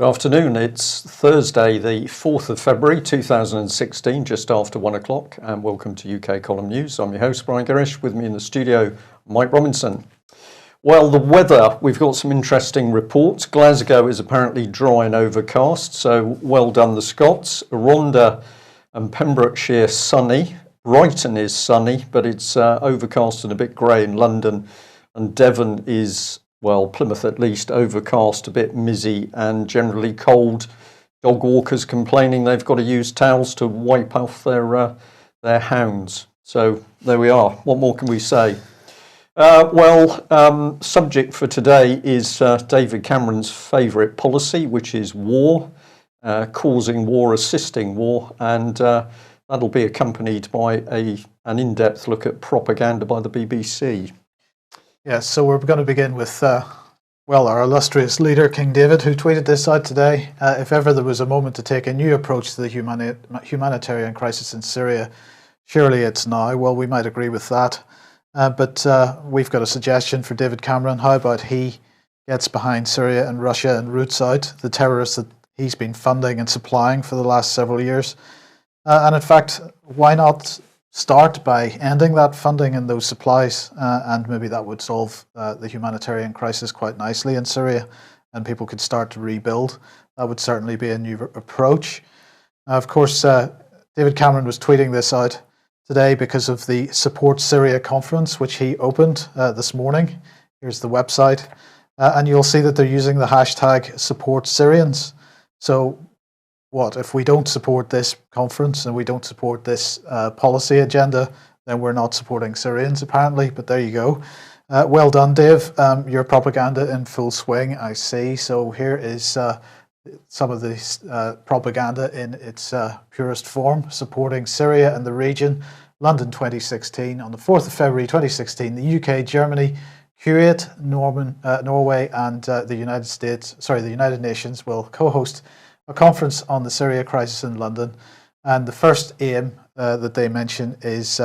Afternoon, it's Thursday the 4th of February 2016, just after 1 o'clock, and welcome to UK Column News. I'm your host Brian Gerrish, with me in the studio Mike Robinson. Well, the weather, we've got some interesting reports. Glasgow is apparently dry and overcast, so well done the Scots. Rhondda and Pembrokeshire sunny. Brighton is sunny, but it's overcast and a bit grey in London, and Devon is, well, Plymouth at least, overcast, a bit mizzy and generally cold. Dog walkers complaining they've got to use towels to wipe off their hounds. So there we are. What more can we say? Subject for today is David Cameron's favourite policy, which is war, causing war, assisting war, and that'll be accompanied by an in-depth look at propaganda by the BBC. Yes, so we're going to begin with, our illustrious leader, King David, who tweeted this out today. If ever there was a moment to take a new approach to the humanitarian crisis in Syria, surely it's now. Well, we might agree with that. But we've got a suggestion for David Cameron. How about he gets behind Syria and Russia and roots out the terrorists that he's been funding and supplying for the last several years? And in fact, why not start by ending that funding and those supplies, and maybe that would solve the humanitarian crisis quite nicely in Syria, and people could start to rebuild. That would certainly be a new approach. Of course, David Cameron was tweeting this out today because of the Support Syria conference, which he opened this morning. Here's the website, and you'll see that they're using the hashtag Support Syrians. So what if we don't support this conference and we don't support this policy agenda, then we're not supporting Syrians apparently. But there you go. Well done, Dave. Your propaganda in full swing, I see. So here is some of the propaganda in its purest form, supporting Syria and the region. London 2016, on the 4th of February 2016, the UK, Germany, Kuwait, Norway and the United Nations will co-host a conference on the Syria crisis in London, and the first aim that they mention is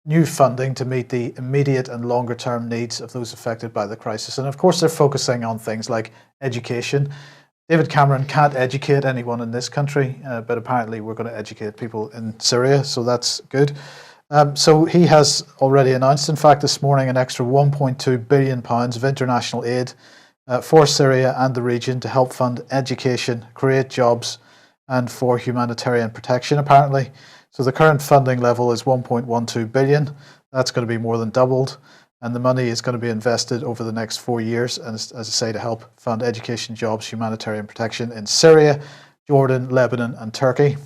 new funding to meet the immediate and longer term needs of those affected by the crisis. And of course they're focusing on things like education. David Cameron can't educate anyone in this country, but apparently we're going to educate people in Syria, so that's good. So he has already announced, in fact, this morning, an extra £1.2 billion of international aid for Syria and the region to help fund education, create jobs, and for humanitarian protection, apparently. So the current funding level is 1.12 billion. That's going to be more than doubled, and the money is going to be invested over the next 4 years, and as I say, to help fund education, jobs, humanitarian protection in Syria, Jordan, Lebanon, and Turkey.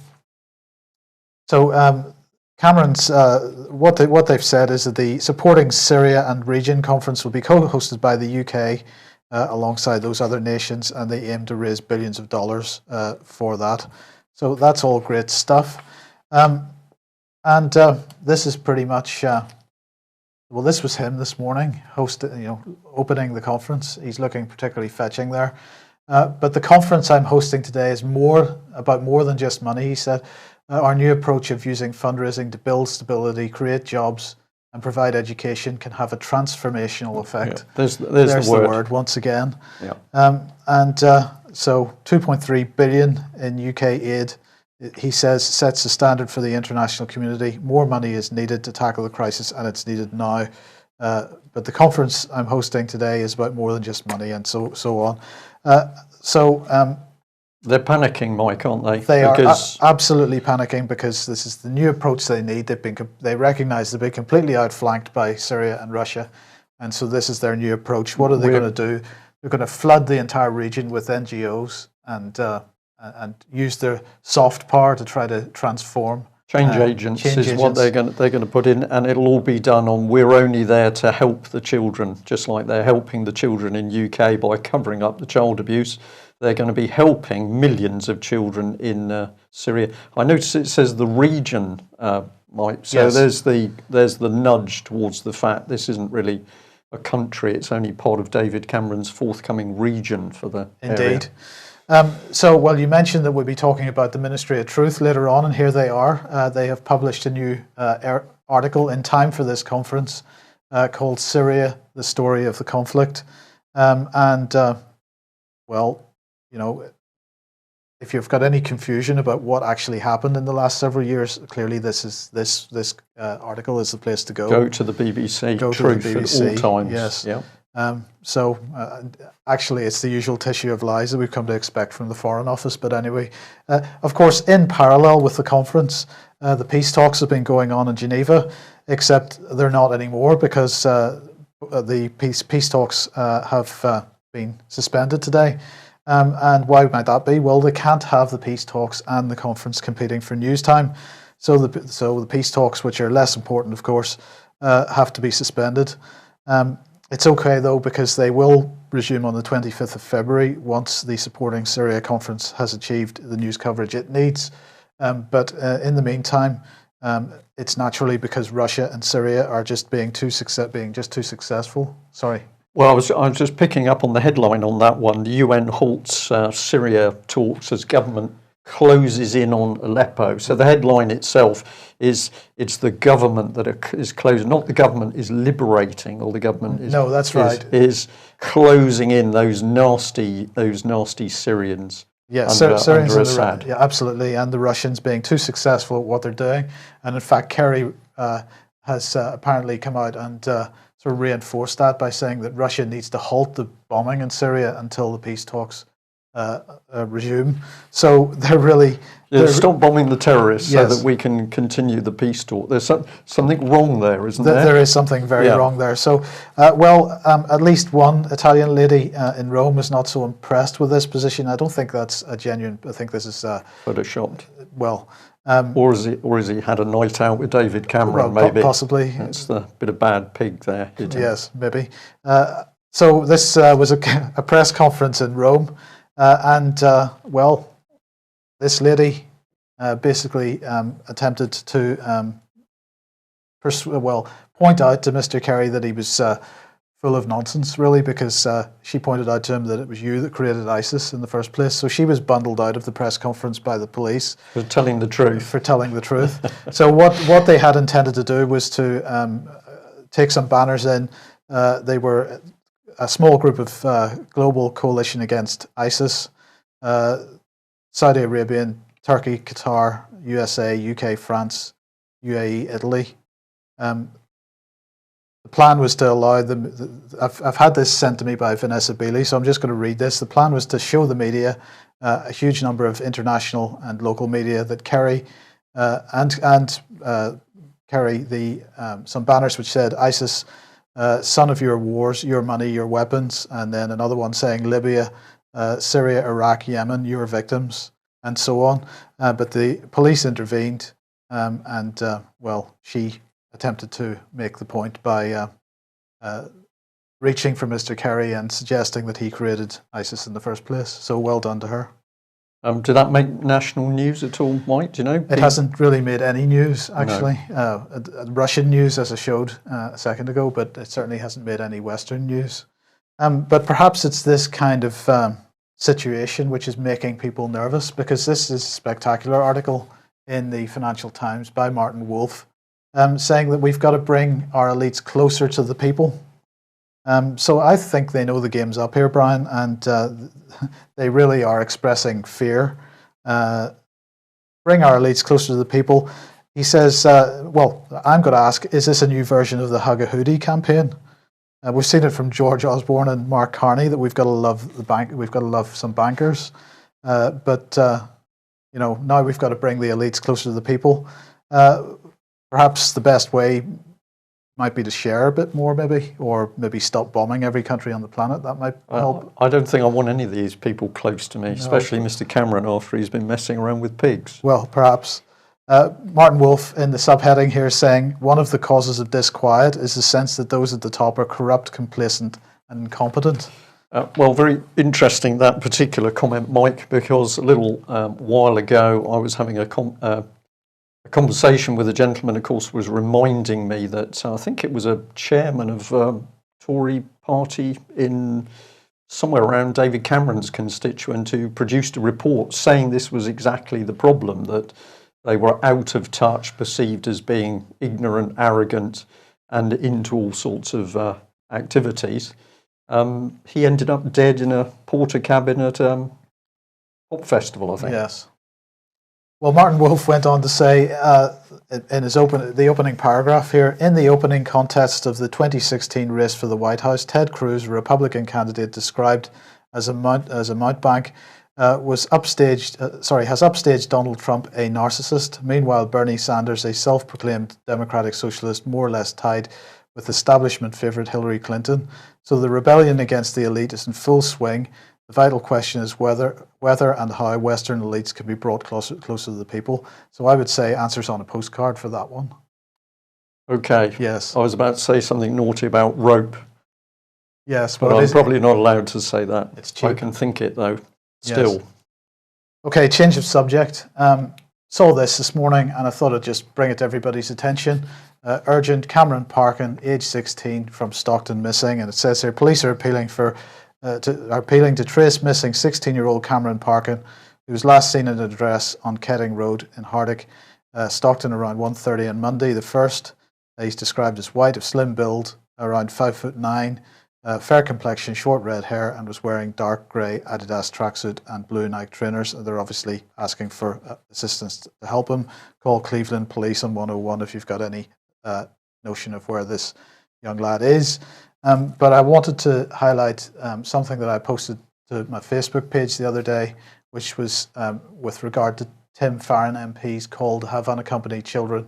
So Cameron's what they've said is that the Supporting Syria and Region conference will be co-hosted by the UK. Alongside those other nations, and they aim to raise billions of dollars for that. So that's all great stuff. This is pretty much, this was him this morning, opening the conference. He's looking particularly fetching there. But the conference I'm hosting today is about more than just money, he said. Our new approach of using fundraising to build stability, create jobs, and provide education can have a transformational effect. Yeah, there's the word once again. Yeah. So 2.3 billion in UK aid, he says, sets the standard for the international community. More money is needed to tackle the crisis, and it's needed now. But the conference I'm hosting today is about more than just money, and so on. They're panicking, Mike, aren't they? They are absolutely panicking, because this is the new approach they need. They recognise they've been completely outflanked by Syria and Russia, and so this is their new approach. What are they going to do? They're going to flood the entire region with NGOs and use their soft power to try to transform. Change agents is what they're going to put in, and it'll all be done on "we're only there to help the children," just like they're helping the children in UK by covering up the child abuse. They're going to be helping millions of children in Syria. I notice it says the region, Mike. So yes. there's the nudge towards the fact this isn't really a country. It's only part of David Cameron's forthcoming region for the Indeed. You mentioned that we'll be talking about the Ministry of Truth later on, and here they are. They have published a new article in time for this conference called "Syria: The Story of the Conflict," if you've got any confusion about what actually happened in the last several years, clearly this article is the place to go. Go to the BBC. Go Truth to the BBC, at all times. yes. Yeah. Actually, it's the usual tissue of lies that we've come to expect from the Foreign Office. But anyway, of course, in parallel with the conference, the peace talks have been going on in Geneva, except they're not anymore because the peace talks have been suspended today. And why might that be? Well, they can't have the peace talks and the conference competing for news time. So the peace talks, which are less important, of course, have to be suspended. It's okay, though, because they will resume on the 25th of February once the Supporting Syria conference has achieved the news coverage it needs. But in the meantime, it's naturally because Russia and Syria are just being too successful. Sorry. Well, I was just picking up on the headline on that one. The UN halts Syria talks as government closes in on Aleppo. So the headline itself is it's the government that is closing, not the government is liberating, or the government is no, that's right, is closing in those nasty Syrians. Yeah, Syrians under Assad. Yeah, absolutely, and the Russians being too successful at what they're doing. And in fact, Kerry has apparently come out and sort of reinforced that by saying that Russia needs to halt the bombing in Syria until the peace talks resume. So they're stop bombing the terrorists, yes, so that we can continue the peace talk. There's something wrong there, isn't there? There is something very wrong there. So, at least one Italian lady in Rome is not so impressed with this position. I don't think that's a genuine. I think this is photoshopped. Well. Or has he had a night out with David Cameron? Maybe possibly. That's the bit of bad pig there. Yes, maybe. So this was a press conference in Rome, and this lady basically attempted to point out to Mr. Kerry that he was full of nonsense, really, because she pointed out to him that it was you that created ISIS in the first place. So she was bundled out of the press conference by the police for telling the truth. So what they had intended to do was to take some banners in. They were a small group of global coalition against ISIS, Saudi Arabia, Turkey, Qatar, USA, UK, France, UAE, Italy. The plan was to allow them. I've had this sent to me by Vanessa Beeley, so I'm just going to read this. The plan was to show the media, a huge number of international and local media, that Kerry carry some banners which said ISIS, son of your wars, your money, your weapons, and then another one saying Libya, Syria, Iraq, Yemen, your victims, and so on. But the police intervened, and she attempted to make the point by reaching for Mr. Kerry and suggesting that he created ISIS in the first place. So well done to her. Did that make national news at all, Mike? Do you know? It hasn't really made any news, actually. No. Russian news, as I showed a second ago, but it certainly hasn't made any Western news. But perhaps it's this kind of situation which is making people nervous, because this is a spectacular article in the Financial Times by Martin Wolf, saying that we've got to bring our elites closer to the people. So I think they know the game's up here, Brian, and they really are expressing fear. Bring our elites closer to the people. He says, I'm going to ask, is this a new version of the Hug a Hoodie campaign? We've seen it from George Osborne and Mark Carney that we've got to love the bank. We've got to love some bankers, but now we've got to bring the elites closer to the people. Perhaps the best way might be to share a bit more, or maybe stop bombing every country on the planet. That might help. I don't think I want any of these people close to me, especially Mr. Cameron after he's been messing around with pigs. Well, perhaps. Martin Wolf in the subheading here saying, one of the causes of disquiet is the sense that those at the top are corrupt, complacent and incompetent. Very interesting, that particular comment, Mike, because a little while ago I was having a conversation with a gentleman, of course, was reminding me that I think it was a chairman of Tory party in somewhere around David Cameron's constituent who produced a report saying this was exactly the problem, that they were out of touch, perceived as being ignorant, arrogant, and into all sorts of activities. He ended up dead in a porter cabin at Pop festival, I think. Yes. Well, Martin Wolf went on to say in the opening paragraph here, in the opening contest of the 2016 race for the White House, Ted Cruz, a Republican candidate described as a mountebank, has upstaged Donald Trump, a narcissist. Meanwhile, Bernie Sanders, a self-proclaimed democratic socialist, more or less tied with establishment favourite Hillary Clinton. So the rebellion against the elite is in full swing. The vital question is whether and how Western elites can be brought closer to the people. So I would say answers on a postcard for that one. Okay. Yes. I was about to say something naughty about rope. Yes, but I'm probably not allowed to say that. It's cheap. I can think it though. Still. Yes. Okay, change of subject. Saw this morning and I thought I'd just bring it to everybody's attention. Urgent, Cameron Parkin, age 16, from Stockton, missing. And it says here, police are appealing to trace missing 16-year-old Cameron Parkin, who was last seen at an address on Ketting Road in Hardick, Stockton, around 1:30 on Monday the 1st. He's described as white, of slim build, around 5'9", fair complexion, short red hair, and was wearing dark grey Adidas tracksuit and blue Nike trainers. They're obviously asking for assistance to help him. Call Cleveland Police on 101 if you've got any notion of where this young lad is. But I wanted to highlight something that I posted to my Facebook page the other day, which was with regard to Tim Farron MP's call to have unaccompanied children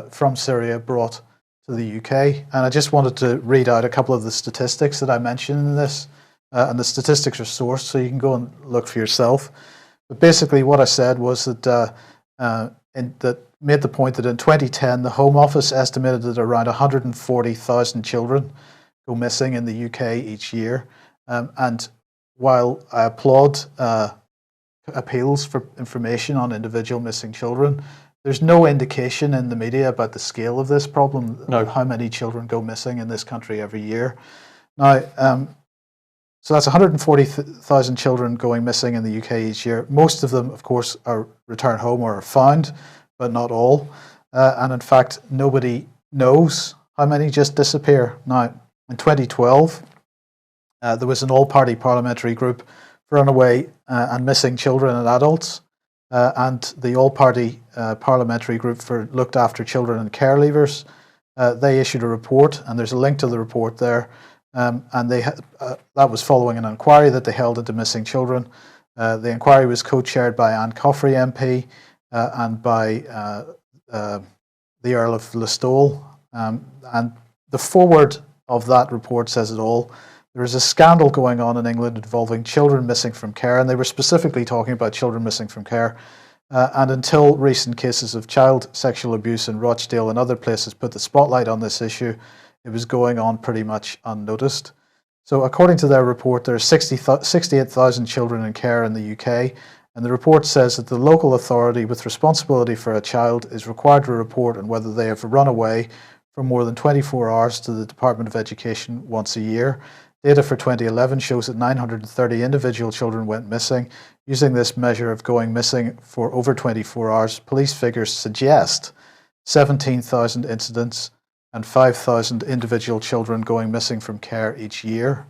from Syria brought to the UK. And I just wanted to read out a couple of the statistics that I mentioned in this. And the statistics are sourced, so you can go and look for yourself. But basically what I said was that made the point that in 2010, the Home Office estimated that around 140,000 children go missing in the UK each year. And while I applaud appeals for information on individual missing children, there's no indication in the media about the scale of this problem, how many children go missing in this country every year. Now, so that's 140,000 children going missing in the UK each year. Most of them, of course, are returned home or are found, but not all. And in fact, nobody knows how many just disappear. Now, in 2012, there was an all-party parliamentary group for runaway and missing children and adults, and the all-party parliamentary group for looked after children and care leavers. They issued a report, and there's a link to the report there. And that was following an inquiry that they held into missing children. The inquiry was co-chaired by Anne Coffrey MP and by the Earl of Listowel. And the foreword of that report says it all. There is a scandal going on in England involving children missing from care, and they were specifically talking about children missing from care. And until recent cases of child sexual abuse in Rochdale and other places put the spotlight on this issue, it was going on pretty much unnoticed. So according to their report, there are 68,000 children in care in the UK, and the report says that the local authority with responsibility for a child is required to report on whether they have run away for more than 24 hours to the Department of Education once a year. Data for 2011 shows that 930 individual children went missing. Using this measure of going missing for over 24 hours, police figures suggest 17,000 incidents and 5,000 individual children going missing from care each year.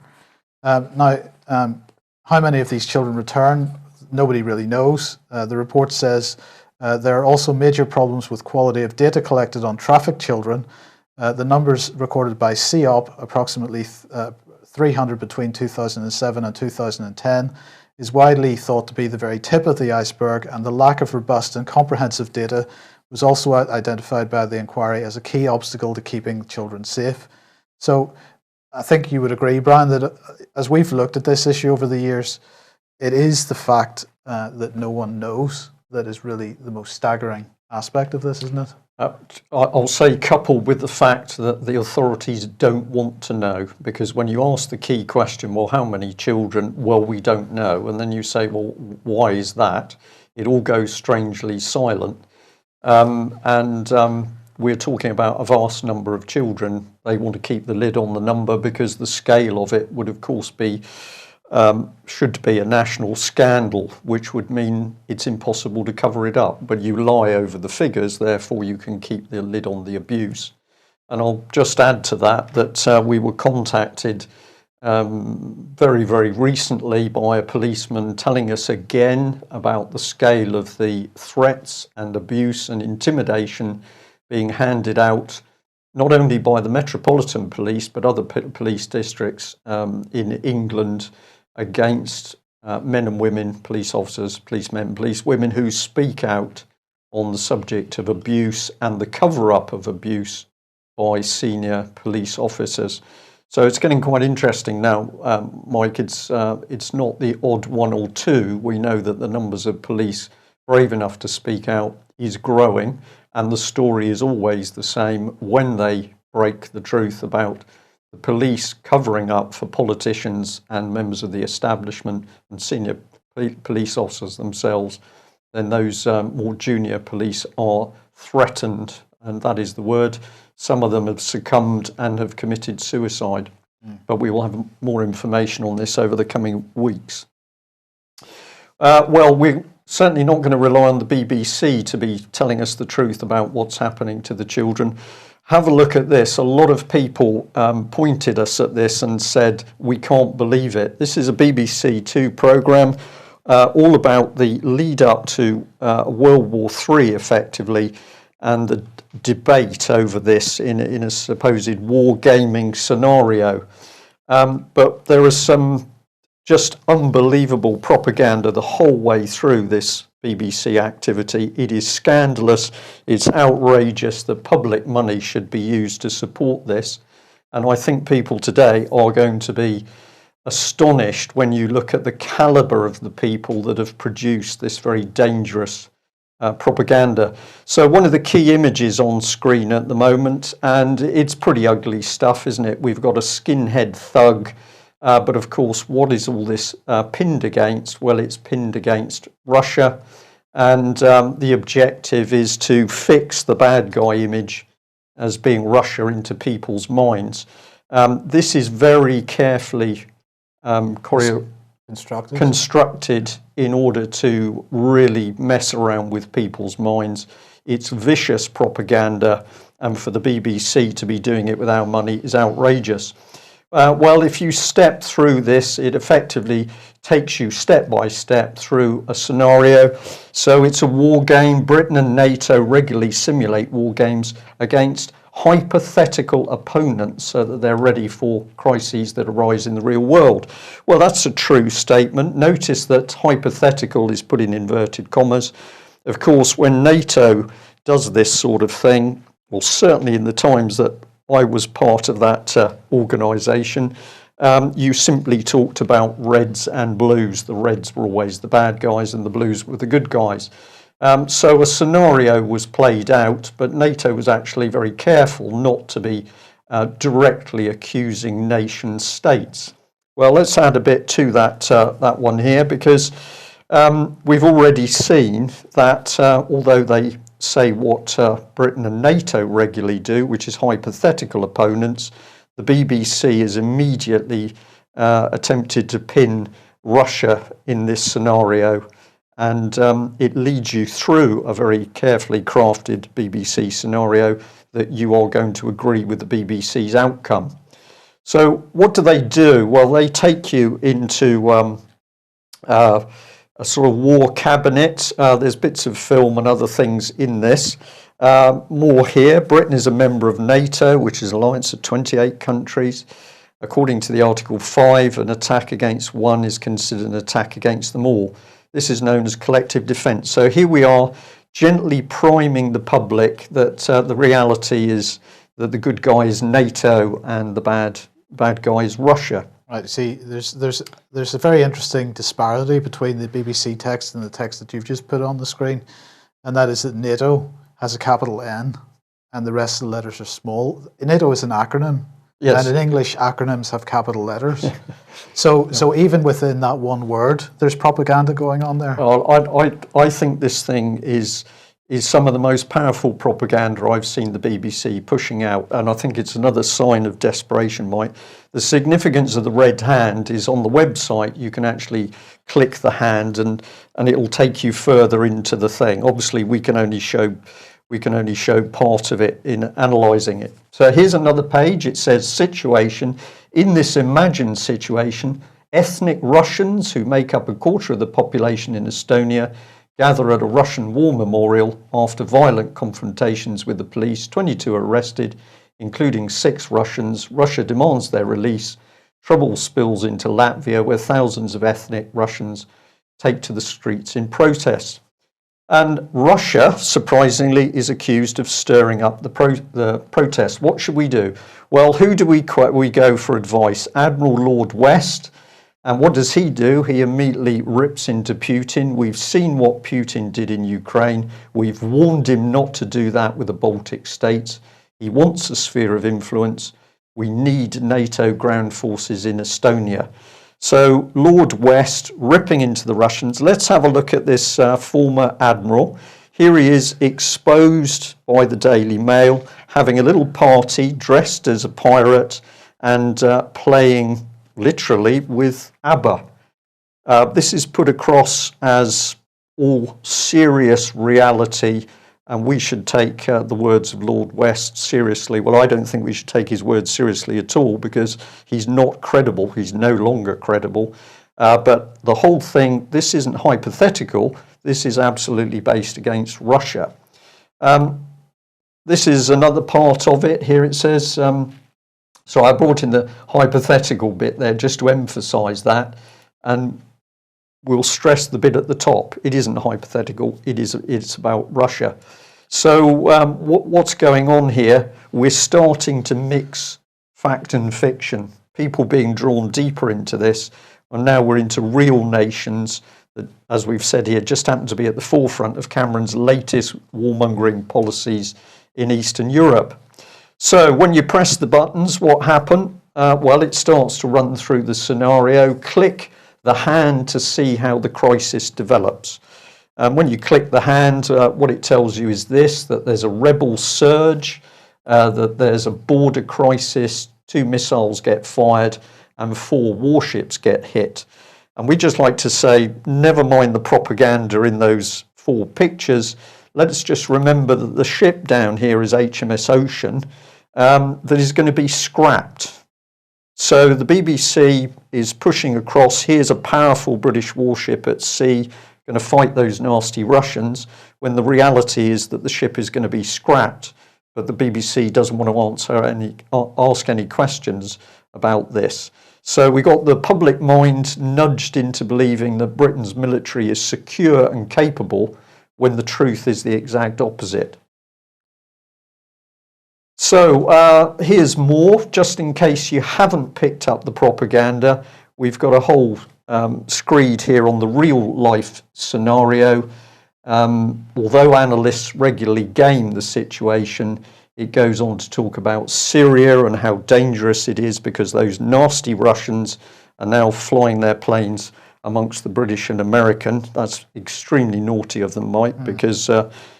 Now, how many of these children return? Nobody really knows. The report says there are also major problems with quality of data collected on trafficked children. The numbers recorded by CEOP, approximately 300 between 2007 and 2010, is widely thought to be the very tip of the iceberg, and the lack of robust and comprehensive data was also identified by the inquiry as a key obstacle to keeping children safe. So I think you would agree, Brian, that as we've looked at this issue over the years, it is the fact that no one knows that is really the most staggering aspect of this, isn't it? I'll say coupled with the fact that the authorities don't want to know, because when you ask the key question, well, how many children? Well, we don't know. And then you say, well, why is that? It all goes strangely silent. We're talking about a vast number of children. They want to keep the lid on the number because the scale of it would, of course, should be a national scandal, which would mean it's impossible to cover it up. But you lie over the figures, therefore you can keep the lid on the abuse. And I'll just add to that we were contacted very, very recently by a policeman telling us again about the scale of the threats and abuse and intimidation being handed out not only by the Metropolitan Police but other police districts in England against men and women, police officers, policemen, policewomen who speak out on the subject of abuse and the cover-up of abuse by senior police officers. So it's getting quite interesting now, Mike. It's not the odd one or two. We know that the numbers of police brave enough to speak out is growing, and the story is always the same when they break the truth about the police covering up for politicians and members of the establishment and senior police officers themselves. Then those more junior police are threatened, and that is the word. Some of them have succumbed and have committed suicide, but we will have more information on this over the coming weeks. Well, we're certainly not going to rely on the BBC to be telling us the truth about what's happening to the children. Have a look at this. A lot of people pointed us at this and said, we can't believe it. This is a BBC Two programme all about the lead up to World War III, effectively, and the debate over this in a supposed war gaming scenario. But there is some just unbelievable propaganda the whole way through this BBC activity. It is scandalous, it's outrageous that public money should be used to support this. And I think people today are going to be astonished when you look at the calibre of the people that have produced this very dangerous propaganda. So one of the key images on screen at the moment, and it's pretty ugly stuff, isn't it? We've got a skinhead thug, but of course, what is all this pinned against? Well, it's pinned against Russia, and the objective is to fix the bad guy image as being Russia into people's minds. This is very carefully constructed in order to really mess around with people's minds. It's vicious propaganda, and for the BBC to be doing it with our money is outrageous. Well, if you step through this, it effectively takes you step by step through a scenario. So it's a war game. Britain and NATO regularly simulate war games against hypothetical opponents so that they're ready for crises that arise in the real world. Well, that's a true statement. Notice that hypothetical is put in inverted commas. Of course, when NATO does this sort of thing, well, certainly in the times that I was part of that organisation, you simply talked about reds and blues. The reds were always the bad guys and the blues were the good guys. So a scenario was played out, but NATO was actually very careful not to be directly accusing nation states. Well, let's add a bit to that one here, because we've already seen that although they say what Britain and NATO regularly do, which is hypothetical opponents, the BBC has immediately attempted to pin Russia in this scenario. And it leads you through a very carefully crafted BBC scenario that you are going to agree with the BBC's outcome. So what do? Well, they take you into a sort of war cabinet. There's bits of film and other things in this. More here. Britain is a member of NATO, which is an alliance of 28 countries. According to the Article 5, an attack against one is considered an attack against them all. This is known as collective defence. So here we are, gently priming the public that the reality is that the good guy is NATO and the bad guy is Russia. Right. See, there's a very interesting disparity between the BBC text and the text that you've just put on the screen, and that is that NATO has a capital N, and the rest of the letters are small. NATO is an acronym. Yes. And in English, acronyms have capital letters. So even within that one word, there's propaganda going on there. Well, I think this thing is some of the most powerful propaganda I've seen the BBC pushing out, and I think it's another sign of desperation, Mike. The significance of the red hand is on the website. You can actually click the hand, and it'll take you further into the thing. Obviously, we can only show part of it in analysing it. So here's another page. It says situation in this imagined situation, ethnic Russians, who make up a quarter of the population in Estonia, gather at a Russian war memorial after violent confrontations with the police. 22 are arrested, including 6 Russians. Russia demands their release. Trouble spills into Latvia, where thousands of ethnic Russians take to the streets in protest. And Russia, surprisingly, is accused of stirring up the protest. What should we do? Well, who do we go for advice? Admiral Lord West. And what does he do? He immediately rips into Putin. We've seen what Putin did in Ukraine. We've warned him not to do that with the Baltic states. He wants a sphere of influence. We need NATO ground forces in Estonia. So Lord West ripping into the Russians. Let's have a look at this former admiral. Here he is, exposed by the Daily Mail, having a little party, dressed as a pirate and playing literally with ABBA. This is put across as all serious reality, and we should take the words of Lord West seriously. Well, I don't think we should take his words seriously at all, because he's not credible. He's no longer credible. But the whole thing, this isn't hypothetical. This is absolutely based against Russia. This is another part of it. Here it says, so I brought in the hypothetical bit there just to emphasize that. And we'll stress the bit at the top. It isn't hypothetical. It's about Russia. So what's going on here? We're starting to mix fact and fiction. People being drawn deeper into this, and now we're into real nations that, as we've said here, just happen to be at the forefront of Cameron's latest warmongering policies in Eastern Europe. So when you press the buttons, what happened? Well, it starts to run through the scenario. Click the hand to see how the crisis develops. When you click the hand, what it tells you is this, that there's a rebel surge, that there's a border crisis, 2 missiles get fired and 4 warships get hit. And we just like to say, never mind the propaganda in those 4 pictures. Let's just remember that the ship down here is HMS Ocean, that is going to be scrapped. So the BBC is pushing across. Here's a powerful British warship at sea going to fight those nasty Russians, when the reality is that the ship is going to be scrapped. But the BBC doesn't want to ask any questions about this. So we got the public mind nudged into believing that Britain's military is secure and capable, when the truth is the exact opposite. So here's more, just in case you haven't picked up the propaganda. We've got a whole screed here on the real life scenario. Although analysts regularly game the situation, it goes on to talk about Syria and how dangerous it is, because those nasty Russians are now flying their planes amongst the British and American. That's extremely naughty of them, Mike, because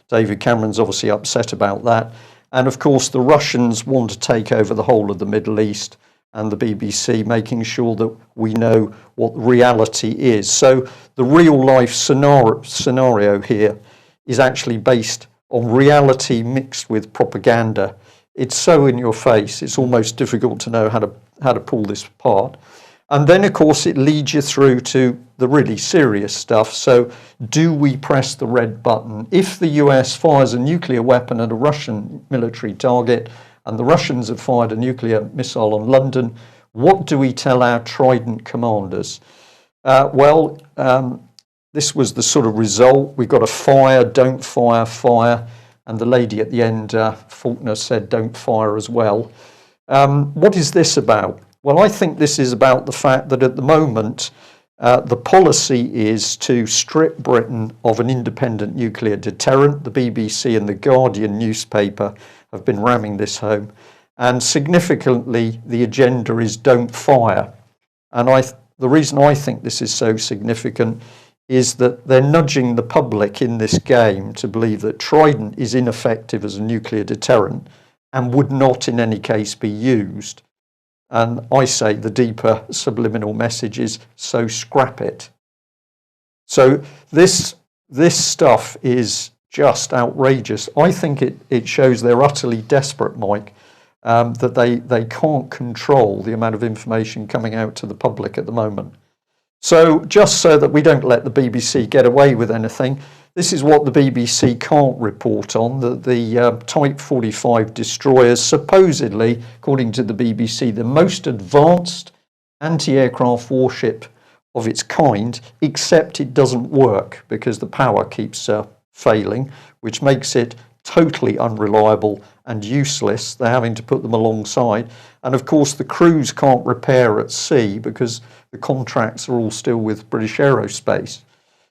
David Cameron's obviously upset about that. And of course, the Russians want to take over the whole of the Middle East, and the BBC making sure that we know what reality is. So the real life scenario here is actually based on reality mixed with propaganda. It's so in your face, it's almost difficult to know how to pull this apart. And then, of course, it leads you through to the really serious stuff. So do we press the red button? If the US fires a nuclear weapon at a Russian military target, and the Russians have fired a nuclear missile on London, what do we tell our Trident commanders? This was the sort of result. We got a fire, don't fire, fire. And the lady at the end, Faulkner, said don't fire as well. What is this about? Well, I think this is about the fact that at the moment, the policy is to strip Britain of an independent nuclear deterrent. The BBC and the Guardian newspaper have been ramming this home. And significantly, the agenda is don't fire. And the reason I think this is so significant is that they're nudging the public in this game to believe that Trident is ineffective as a nuclear deterrent and would not in any case be used. And I say the deeper subliminal message is, so scrap it. So this stuff is just outrageous. I think it shows they're utterly desperate, Mike. that they can't control the amount of information coming out to the public at the moment. So just so that we don't let the BBC get away with anything, this is what the BBC can't report on, that the Type 45 destroyers, supposedly, according to the BBC, the most advanced anti-aircraft warship of its kind, except it doesn't work because the power keeps failing, which makes it totally unreliable and useless. They're having to put them alongside. And of course, the crews can't repair at sea because the contracts are all still with British Aerospace.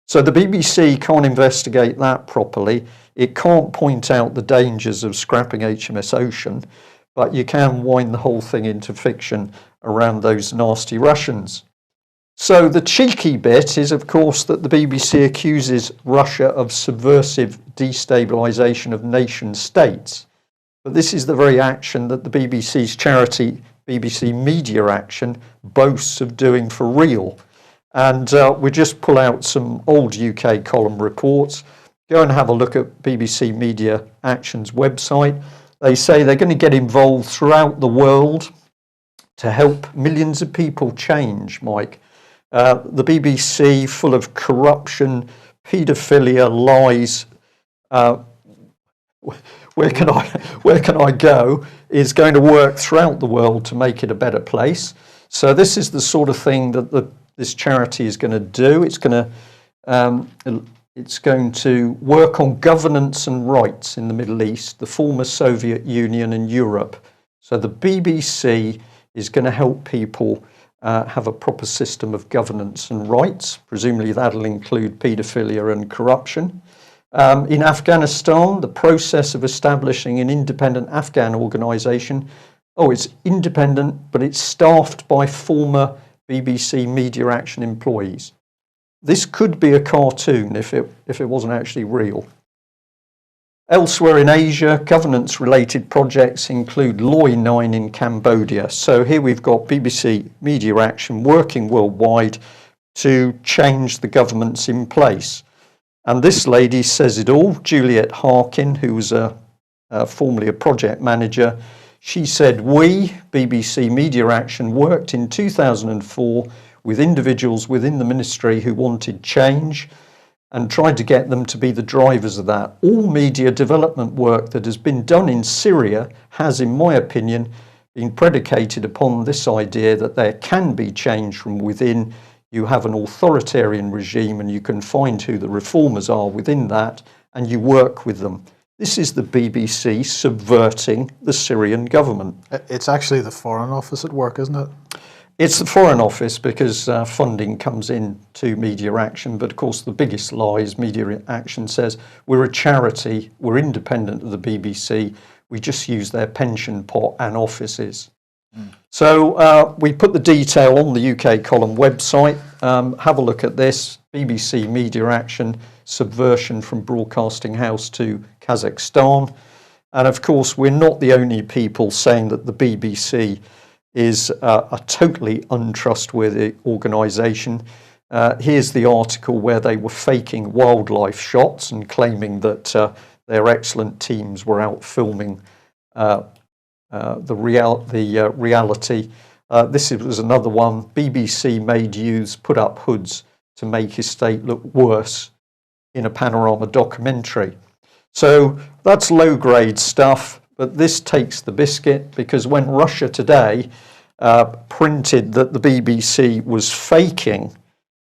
So the BBC can't investigate that properly. It can't point out the dangers of scrapping HMS Ocean, but you can wind the whole thing into fiction around those nasty Russians. So the cheeky bit is, of course, that the BBC accuses Russia of subversive destabilisation of nation states. But this is the very action that the BBC's charity, BBC Media Action, boasts of doing for real. And we just pull out some old UK column reports. Go and have a look at BBC Media Action's website. They say they're going to get involved throughout the world to help millions of people change, Mike. The BBC, full of corruption, paedophilia, lies, where can I go, is going to work throughout the world to make it a better place. So this is the sort of thing that this charity is going to do. It's going to work on governance and rights in the Middle East, the former Soviet Union and Europe. So the BBC is going to help people have a proper system of governance and rights. Presumably that'll include paedophilia and corruption. In Afghanistan, the process of establishing an independent Afghan organisation, it's independent, but it's staffed by former BBC Media Action employees. This could be a cartoon if it wasn't actually real. Elsewhere in Asia, governance-related projects include Loi 9 in Cambodia. So here we've got BBC Media Action working worldwide to change the governments in place. And this lady says it all, Juliet Harkin, who was formerly a project manager. She said, we, BBC Media Action, worked in 2004 with individuals within the ministry who wanted change and tried to get them to be the drivers of that. All media development work that has been done in Syria has, in my opinion, been predicated upon this idea that there can be change from within. You have an authoritarian regime and you can find who the reformers are within that and you work with them. This is the BBC subverting the Syrian government. It's actually the Foreign Office at work, isn't it? It's the Foreign Office because funding comes in to Media Action, but of course the biggest lie is Media Action says we're a charity, we're independent of the BBC, we just use their pension pot and offices. So we put the detail on the UK column website. Have a look at this. BBC Media Action, subversion from broadcasting house to Kazakhstan. And of course, we're not the only people saying that the BBC is a totally untrustworthy organisation. Here's the article where they were faking wildlife shots and claiming that their excellent teams were out filming the reality. This was another one. BBC made youths put up hoods to make his state look worse in a Panorama documentary. So that's low-grade stuff, but this takes the biscuit because when Russia Today printed that the BBC was faking,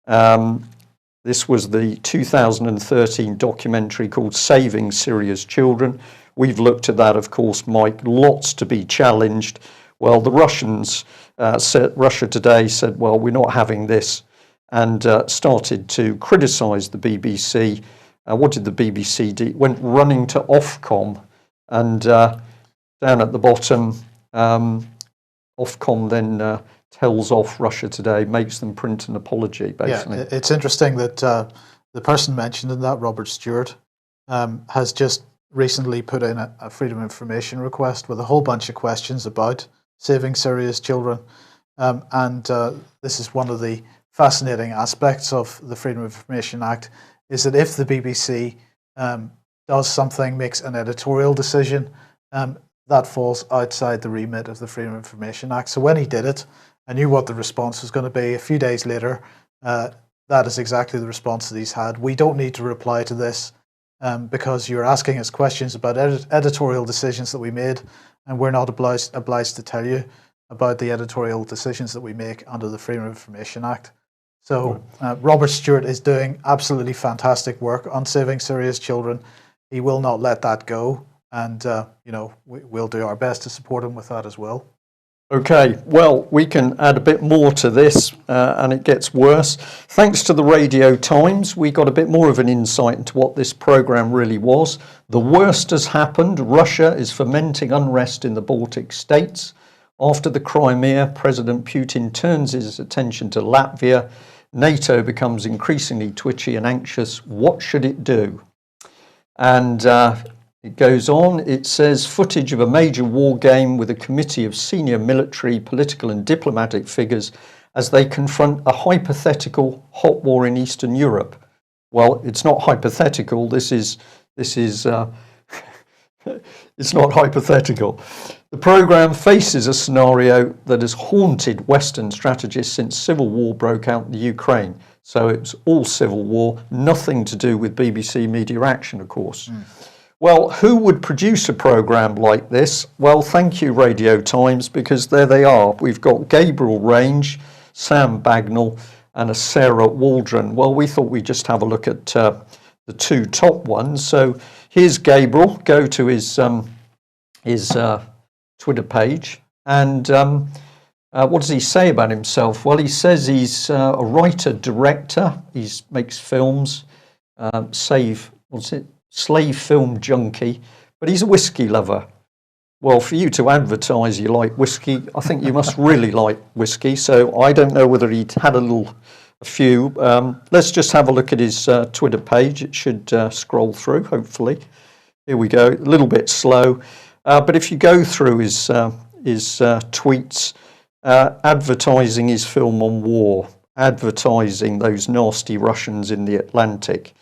this was the 2013 documentary called Saving Syria's Children. We've looked at that, of course, Mike, lots to be challenged. Well, the Russians, Russia Today said, well, we're not having this, and started to criticise the BBC. What did the BBC do? Went running to Ofcom, and down at the bottom, Ofcom then tells off Russia Today, makes them print an apology, basically. Yeah, it's interesting that the person mentioned in that, Robert Stewart, has just recently put in a Freedom of Information request with a whole bunch of questions about saving Syria's children. And this is one of the fascinating aspects of the Freedom of Information Act, is that if the BBC does something, makes an editorial decision, that falls outside the remit of the Freedom of Information Act. So when he did it, I knew what the response was going to be. A few days later, that is exactly the response that he's had. We don't need to reply to this because you're asking us questions about editorial decisions that we made, and we're not obliged to tell you about the editorial decisions that we make under the Freedom of Information Act. So Robert Stewart is doing absolutely fantastic work on saving Syria's children. He will not let that go, and we'll do our best to support him with that as well. Okay, well, we can add a bit more to this, and it gets worse. Thanks to the Radio Times, we got a bit more of an insight into what this programme really was. The worst has happened. Russia is fomenting unrest in the Baltic states. After the Crimea, President Putin turns his attention to Latvia. NATO becomes increasingly twitchy and anxious. What should it do? And it goes on, it says, footage of a major war game with a committee of senior military, political and diplomatic figures as they confront a hypothetical hot war in Eastern Europe. Well, it's not hypothetical, this is it's not hypothetical. The programme faces a scenario that has haunted Western strategists since civil war broke out in the Ukraine. So it's all civil war, nothing to do with BBC Media Action, of course. Well, who would produce a programme like this? Well, thank you, Radio Times, because there they are. We've got Gabriel Range, Sam Bagnall, and a Sarah Waldron. Well, we thought we'd just have a look at the two top ones. So here's Gabriel. Go to his Twitter page. And what does he say about himself? Well, he says he's a writer-director. He makes films, slave film junkie, but he's a whiskey lover. Well, for you to advertise you like whiskey, I think you must really like whiskey. So I don't know whether he'd had a few. Let's just have a look at his Twitter page. It should scroll through, hopefully. Here we go, a little bit slow. But if you go through his tweets, advertising his film on war, advertising those nasty Russians in the Atlantic,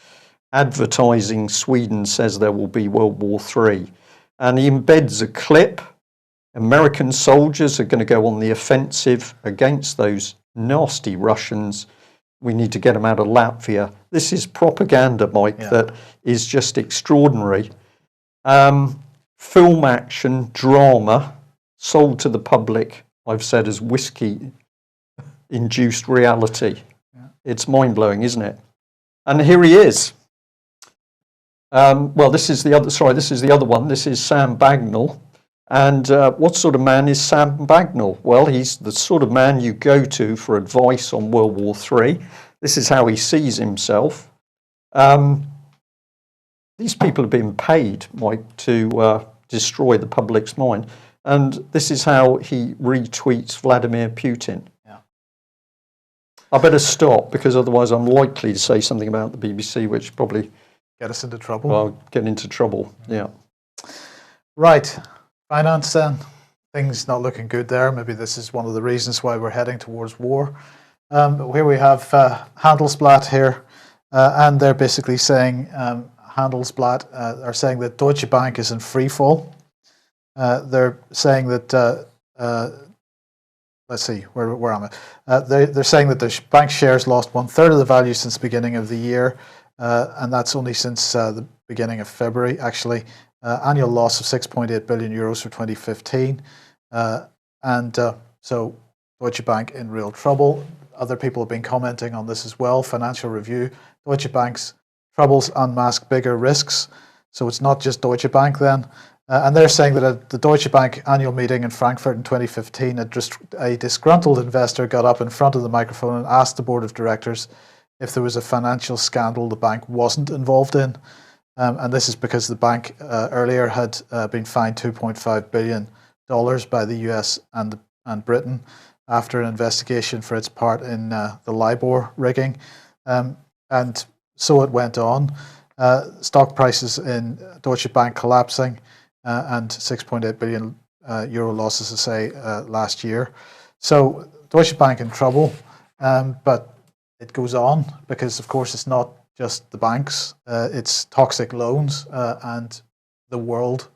advertising Sweden says there will be World War III. And he embeds a clip. American soldiers are going to go on the offensive against those nasty Russians. We need to get them out of Latvia. This is propaganda, Mike, that is just extraordinary. Film action, drama, sold to the public, I've said, as whiskey-induced reality. Yeah. It's mind-blowing, isn't it? And here he is. Well, this is the other one. This is Sam Bagnall. And what sort of man is Sam Bagnall? Well, he's the sort of man you go to for advice on World War III. This is how he sees himself. These people have been paid, Mike, to destroy the public's mind. And this is how he retweets Vladimir Putin. Yeah. I better stop, because otherwise I'm likely to say something about the BBC, which probably... Get us into trouble. Well, get into trouble, yeah. Right. Finance then. Things not looking good there. Maybe this is one of the reasons why we're heading towards war. But here we have Handelsblatt here, and they're basically saying, Handelsblatt are saying that Deutsche Bank is in free fall. They're saying that, let's see, where am I? They're saying that the bank shares lost 1/3 of the value since the beginning of the year. And that's only since the beginning of February, actually. Annual loss of 6.8 billion euros for 2015. So Deutsche Bank in real trouble. Other people have been commenting on this as well. Financial Review, Deutsche Bank's troubles unmask bigger risks. So it's not just Deutsche Bank then. And they're saying that at the Deutsche Bank annual meeting in Frankfurt in 2015, a disgruntled investor got up in front of the microphone and asked the board of directors if there was a financial scandal the bank wasn't involved in. And this is because the bank earlier had been fined $2.5 billion by the US and Britain after an investigation for its part in the LIBOR rigging. And so it went on. Stock prices in Deutsche Bank collapsing and 6.8 billion euro losses, I say, last year. So Deutsche Bank in trouble, but it goes on because, of course, it's not just the banks, it's toxic loans and the world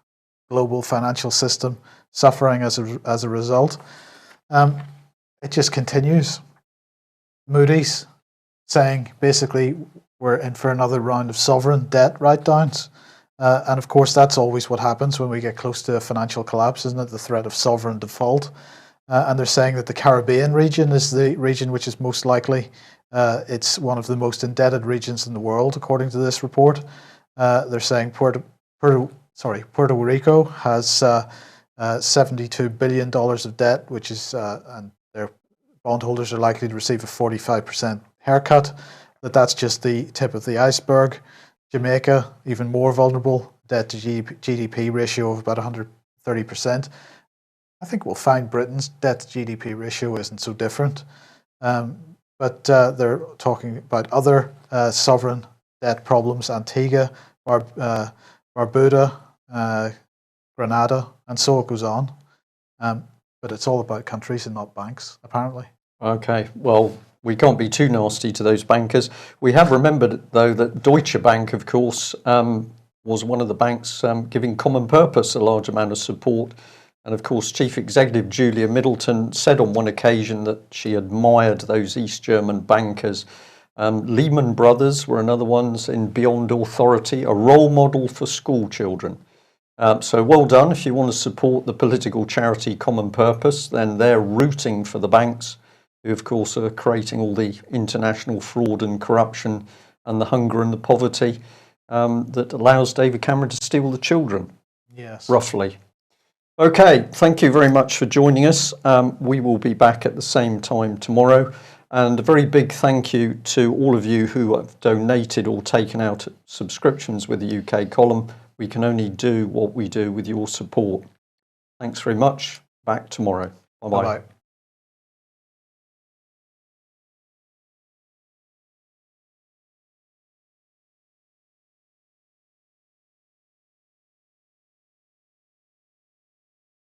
global financial system suffering as a result. It just continues. Moody's saying basically we're in for another round of sovereign debt write-downs. And of course, that's always what happens when we get close to a financial collapse, isn't it? The threat of sovereign default. And they're saying that the Caribbean region is the region which is most likely. It's one of the most indebted regions in the world, according to this report. They're saying Puerto Rico has $72 billion of debt, which is, and their bondholders are likely to receive a 45% haircut. That's just the tip of the iceberg. Jamaica, even more vulnerable, debt to GDP ratio of about 130%. I think we'll find Britain's debt to GDP ratio isn't so different. But they're talking about other sovereign debt problems, Antigua, Barbuda, Grenada, and so it goes on. But it's all about countries and not banks, apparently. Okay, well, we can't be too nasty to those bankers. We have remembered, though, that Deutsche Bank, of course, was one of the banks giving Common Purpose a large amount of support. And of course, Chief Executive Julia Middleton said on one occasion that she admired those East German bankers. Lehman Brothers were another ones in Beyond Authority, a role model for school children. So well done. If you want to support the political charity Common Purpose, then they're rooting for the banks, who of course are creating all the international fraud and corruption and the hunger and the poverty that allows David Cameron to steal the children. Yes. Roughly. Okay, thank you very much for joining us. We will be back at the same time tomorrow. And a very big thank you to all of you who have donated or taken out subscriptions with the UK column. We can only do what we do with your support. Thanks very much. Back tomorrow. Bye-bye. Bye-bye.